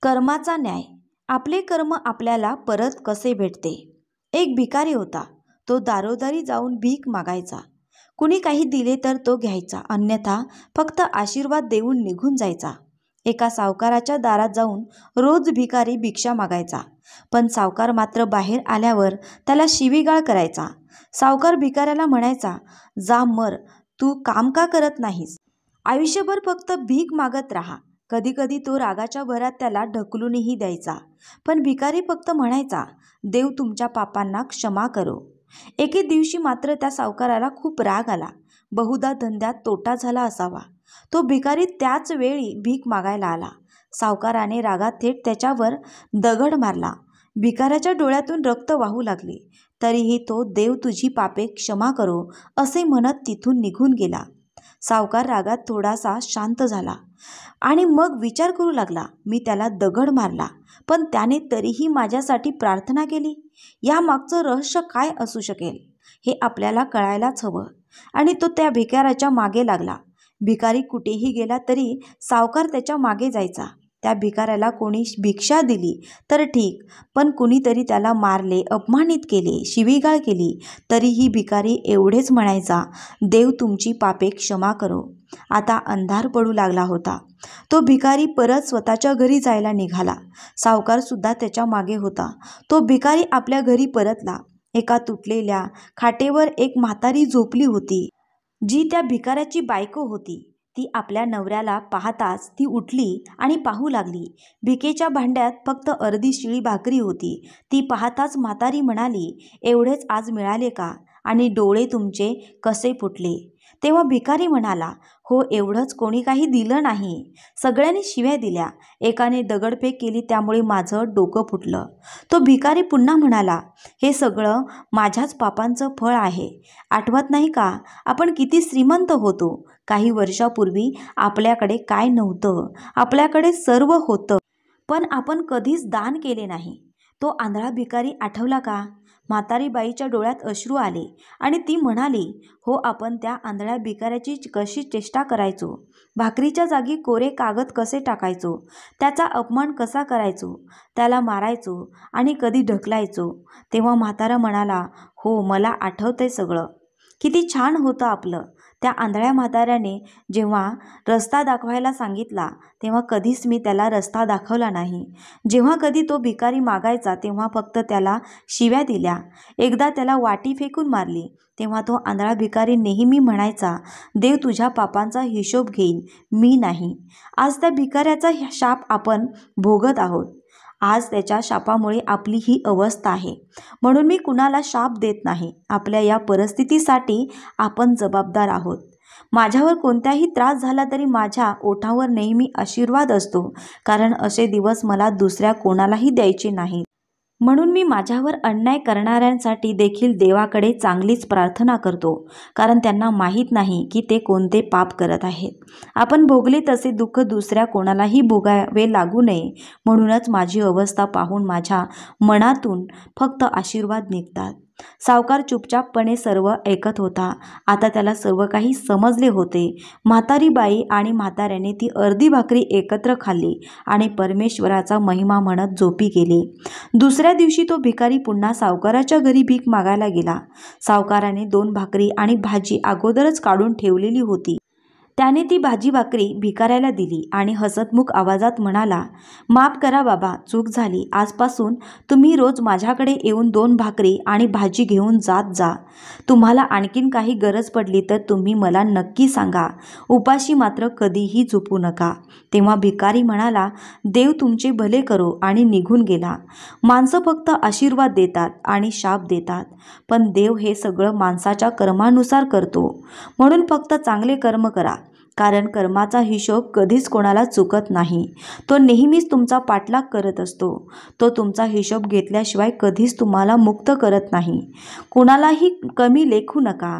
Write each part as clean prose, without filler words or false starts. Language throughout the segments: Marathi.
कर्माचा न्याय. आपले कर्म आपल्याला परत कसे भेटते. एक भिकारी होता. तो दारोदारी जाऊन भीक मागायचा. कुणी काही दिले तर तो घ्यायचा, अन्यथा फक्त आशीर्वाद देऊन निघून जायचा. एका सावकाराच्या दारात जाऊन रोज भिकारी भिक्षा मागायचा, पण सावकार मात्र बाहेर आल्यावर त्याला शिवीगाळ करायचा. सावकार भिकाऱ्याला म्हणायचा, जा मर, तू काम का करत नाहीस, आयुष्यभर फक्त भीक मागत राहा. कधी कधी तो रागाच्या भरात त्याला ढकलूनही द्यायचा, पण भिकारी फक्त म्हणायचा, देव तुमच्या पापांना क्षमा करो. एके दिवशी मात्र त्या सावकाराला खूप राग आला. बहुधा धंद्यात तोटा झाला असावा. तो भिकारी त्याच वेळी भीक मागायला आला. सावकाराने रागात थेट त्याच्यावर दगड मारला. भिकाऱ्याच्या डोळ्यातून रक्त वाहू लागले. तरीही तो देव तुझी पापे क्षमा करो असे म्हणत तिथून निघून गेला. सावकार रागात थोडासा शांत झाला आणि मग विचार करू लागला, मी त्याला दगड मारला, पण त्याने तरीही माझ्यासाठी प्रार्थना केली. यामागचं रहस्य काय असू शकेल हे आपल्याला कळायलाच हवं. आणि तो त्या भिकाऱ्याच्या मागे लागला. भिकारी कुठेही गेला तरी सावकार त्याच्या मागे जायचा. त्या भिकाऱ्याला कोणी भिक्षा दिली तर ठीक, पण कुणीतरी त्याला मारले, अपमानित केले, शिवीगाळ केली तरीही भिकारी एवढेच म्हणायचा, देव तुमची पापे क्षमा करो. आता अंधार पडू लागला होता. तो भिकारी परत स्वतःच्या घरी जायला निघाला. सावकार सुद्धा त्याच्या मागे होता. तो भिकारी आपल्या घरी परतला. एका तुटलेल्या खाटेवर एक म्हातारी झोपली होती, जी त्या भिकाऱ्याची बायको होती. ती आपल्या नवऱ्याला पाहताच ती उठली आणि पाहू लागली. भिकेच्या भांड्यात फक्त अर्धी शिळी भाकरी होती. ती पाहताच म्हातारी म्हणाली, एवढेच आज मिळाले का, आणि डोळे तुमचे कसे फुटले. तेव्हा भिकारी म्हणाला, हो, एवढंच, कोणी काही दिलं नाही. सगळ्यांनी शिव्या दिल्या. एकाने दगडफेक केली, त्यामुळे माझं डोकं फुटलं. तो भिकारी पुन्हा म्हणाला, हे सगळं माझ्याच पापांचं फळ आहे. आठवत नाही का, आपण किती श्रीमंत होतो. काही वर्षापूर्वी आपल्याकडे काय नव्हतं, आपल्याकडे सर्व होतं, पण आपण कधीच दान केले नाही. तो आंधळा भिकारी आठवला का. म्हातारी बाईच्या डोळ्यात अश्रू आले आणि ती म्हणाली, हो, आपण त्या आंधळ्या भिकाऱ्याची कशी चेष्टा करायचो, भाकरीच्या जागी कोरे कागद कसे टाकायचो, त्याचा अपमान कसा करायचो, त्याला मारायचो आणि कधी ढकलायचो. तेव्हा म्हातारा म्हणाला, हो, मला आठवतंय सगळं. किती छान होतं आपलं. त्या आंधळ्या म्हाताऱ्याने जेव्हा रस्ता दाखवायला सांगितला तेव्हा कधीच मी त्याला रस्ता दाखवला नाही. जेव्हा कधी तो भिकारी मागायचा तेव्हा फक्त त्याला शिव्या दिल्या. एकदा त्याला वाटी फेकून मारली. तेव्हा तो आंधळा भिकारी नेहमी म्हणायचा, देव तुझ्या पापांचा हिशोब घेईन, मी नाही. आज त्या भिकाऱ्याचा शाप आपण भोगत आहोत. आज त्याच्या शापामुळे आपली ही अवस्था आहे. म्हणून मी कुणाला शाप देत नाही. आपल्या या परिस्थितीसाठी आपण जबाबदार आहोत. माझ्यावर कोणताही त्रास झाला तरी माझ्या ओठावर नेहमी आशीर्वाद असतो, कारण असे दिवस मला दुसऱ्या कोणालाही द्यायचे नाहीत. म्हणून मी माझ्यावर अन्याय करणाऱ्यांसाठी देखील देवाकडे चांगलीच प्रार्थना करतो, कारण त्यांना माहीत नाही की ते कोणते पाप करत आहेत. आपण भोगले तसे दुःख दुसऱ्या कोणालाही भोगावे लागू नये, म्हणूनच माझी अवस्था पाहून माझ्या मनातून फक्त आशीर्वाद निघतात. सावकार चुपचापपणे सर्व ऐकत होता. आता त्याला सर्व काही समजले होते. म्हातारी बाई आणि म्हाताऱ्याने ती अर्धी भाकरी एकत्र खाल्ली आणि परमेश्वराचा महिमा म्हणत झोपी गेले. दुसऱ्या दिवशी तो भिकारी पुन्हा सावकाराच्या घरी भीक मागायला गेला. सावकाराने 2 भाकरी आणि भाजी अगोदरच काढून ठेवलेली होती. त्याने ती भाजी भाकरी भिकाऱ्याला दिली आणि हसतमुख आवाजात म्हणाला, माफ करा बाबा, चूक झाली. आजपासून तुम्ही रोज माझ्याकडे येऊन 2 भाकरी आणि भाजी घेऊन जात जा. तुम्हाला आणखीन काही गरज पडली तर तुम्ही मला नक्की सांगा. उपाशी मात्र कधीही झोपू नका. तेव्हा भिकारी म्हणाला, देव तुमचे भले करो, आणि निघून गेला. माणसं फक्त आशीर्वाद देतात आणि शाप देतात, पण देव हे सगळं माणसाच्या कर्मानुसार करतो. म्हणून फक्त चांगले कर्म करा, कारण कर्माचा हिशोब कधीच कोणाला चुकत नाही. तो नेहमीच तुमचा पाठलाग करत असतो. तो तुमचा हिशोब घेतल्याशिवाय कधीच तुम्हाला मुक्त करत नाही. कुणालाही कमी लेखू नका,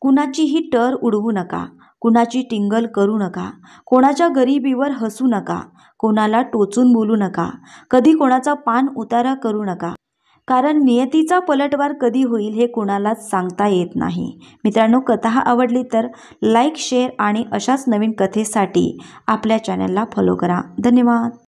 कुणाचीही टर उडवू नका, कुणाची टिंगल करू नका, कोणाच्या गरिबीवर हसू नका, कोणाला टोचून बोलू नका, कधी कोणाचा पान उतारा करू नका, कारण नियतीचा पलटवार कधी होईल हे कुणालाच सांगता येत नाही. मित्रांनो, कथा आवडली तर लाईक, शेअर आणि अशाच नवीन कथेसाठी आपल्या चॅनलला फॉलो करा. धन्यवाद.